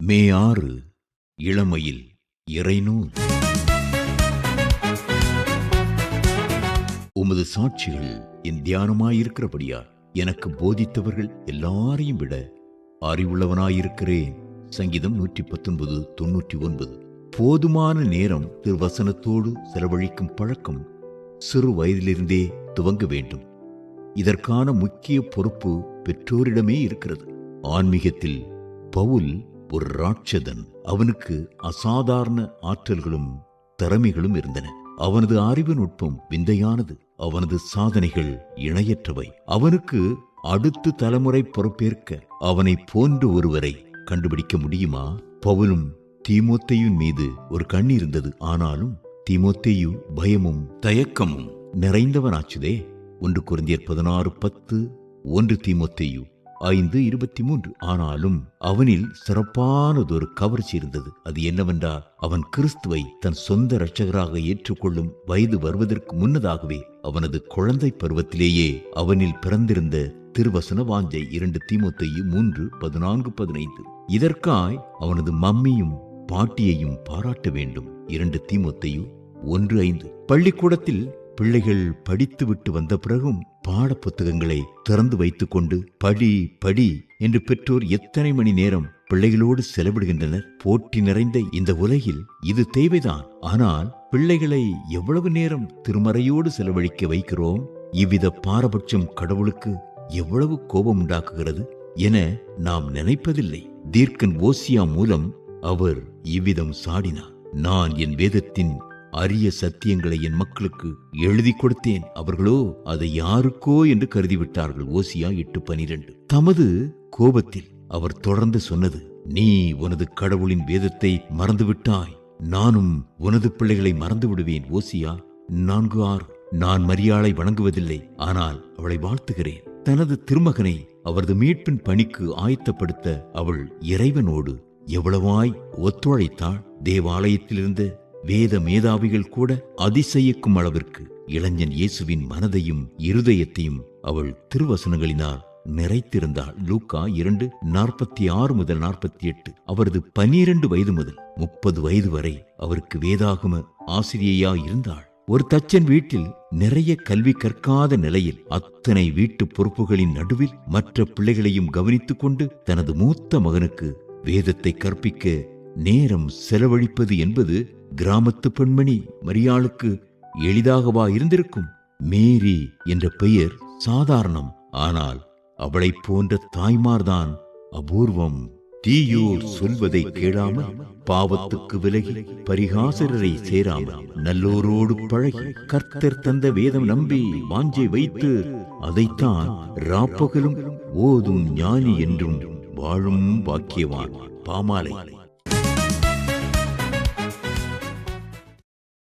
மே 6 இளமையில் இறைநூல். உமது சாட்சிகள் என் தியானமாயிருக்கிறபடியால் எனக்கு போதித்தவர்கள் எல்லாரையும் விட அறிவுள்ளவனாயிருக்கிறேன். சங்கீதம் 119:99. போதுமான நேரம் திருவசனத்தோடு செலவழிக்கும் பழக்கம் சிறு வயதிலிருந்தே துவங்க வேண்டும். இதற்கான முக்கிய பொறுப்பு பெற்றோரிடமே இருக்கிறது. ஆன்மீகத்தில் பவுல் ஒரு ராட்சதன். அவனுக்கு அசாதாரண ஆற்றல்களும் திறமைகளும் இருந்தன. அவனது அறிவு நுட்பம் விந்தையானது. அவனது சாதனைகள் இணையற்றவை. அவனுக்கு அடுத்த தலைமுறை பொறுப்பேற்க அவனை போன்ற ஒருவரை கண்டுபிடிக்க முடியுமா? பவுலும் தீமோத்தேயுவின் மீது ஒரு கண் இருந்தது. ஆனாலும் தீமோத்தேயு பயமும் தயக்கமும் நிறைந்தவனாச்சுதே. 1 கொரிந்தியர் 16:10, 1 தீமோத்தேயு 5:23. ஆனாலும் அவனில் சிறப்பானதொரு கவர்ச்சி இருந்தது. அது என்னவென்றால், அவன் கிறிஸ்துவை தன் சொந்த இரட்சகராக ஏற்றுக்கொள்ளும் வயது வருவதற்கு முன்னதாகவே அவனது குழந்தை பருவத்திலேயே அவனில் பிறந்திருந்த திருவசன வாஞ்சை. 2 தீமோத்தேயு 3:14-15. இதற்காய் அவனது மம்மியும் பாட்டியையும் பாராட்ட வேண்டும். 2 தீமோத்தேயு 1:5. பள்ளிக்கூடத்தில் பிள்ளைகள் படித்துவிட்டு வந்த பிறகும் பாட புத்தகங்களை திறந்து வைத்துக் கொண்டு படி படி என்று பெற்றோர் எத்தனை மணி நேரம் பிள்ளைகளோடு செலவிடுகின்றனர். போட்டி நிறைந்த இந்த உலகில் இது தேவைதான். ஆனால் பிள்ளைகளை எவ்வளவு நேரம் திருமறையோடு செலவழிக்க வைக்கிறோம்? இவ்வித பாரபட்சம் கடவுளுக்கு எவ்வளவு கோபம் உண்டாக்குகிறது என நாம் நினைப்பதில்லை. தீர்க்கன் ஓசியா மூலம் அவர் இவ்விதம் சாடினார். நான் என் வேதத்தின் அரிய சத்தியங்களை என் மக்களுக்கு எழுதி கொடுத்தேன், அவர்களோ அதை யாருக்கோ என்று கருதிவிட்டார்கள். ஓசியா 8:12. தமது கோபத்தில் அவர் தொடர்ந்து சொன்னது, நீ உனது கடவுளின் வேதத்தை மறந்துவிட்டாய், நானும் உனது பிள்ளைகளை மறந்து விடுவேன். ஓசியா 4:6. நான் மரியாளை வணங்குவதில்லை, ஆனால் அவளை வாழ்த்துகிறேன். தனது திருமகனை அவரது மீட்பின் பணிக்கு ஆயத்தப்படுத்த அவள் இறைவனோடு எவ்வளவாய் ஒத்துழைத்தாள். தேவாலயத்திலிருந்து வேத மேதாவிகள் கூட அதிசயிக்கும் அளவிற்கு இளைஞன் இயேசுவின் மனதையும் இருதயத்தையும் அவள் திருவசனங்களினால் நிறைத்திருந்தாள். லூக்கா 2:46-48. அவரது 12 வயது முதல் 30 வயது வரை அவருக்கு வேதாகம ஆசிரியையா இருந்தாள். ஒரு தச்சன் வீட்டில் நிறைய கல்வி கற்காத நிலையில் அத்தனை வீட்டு பொறுப்புகளின் நடுவில் மற்ற பிள்ளைகளையும் கவனித்துக் கொண்டு தனது மூத்த மகனுக்கு வேதத்தை கற்பிக்க நேரம் செலவழிப்பது என்பது கிராமத்து பெண்மணி மரியாளுக்கு எளிதாகவா இருந்திருக்கும்? மேரி என்ற பெயர் சாதாரணம். ஆனால் அவளை போன்ற தாய்மார்தான் அபூர்வம். தீயோர் சொல்வதை கேளாமல், பாவத்துக்கு விலகி, பரிகாசரரை சேராமல், நல்லோரோடு பழகி, கர்த்தர் தந்த வேதம் நம்பி வாஞ்சை வைத்து அதைத்தான் ராப்பகலும் ஓதும் ஞானி என்றும் வாழும் பாக்கியவான். பாமாலை.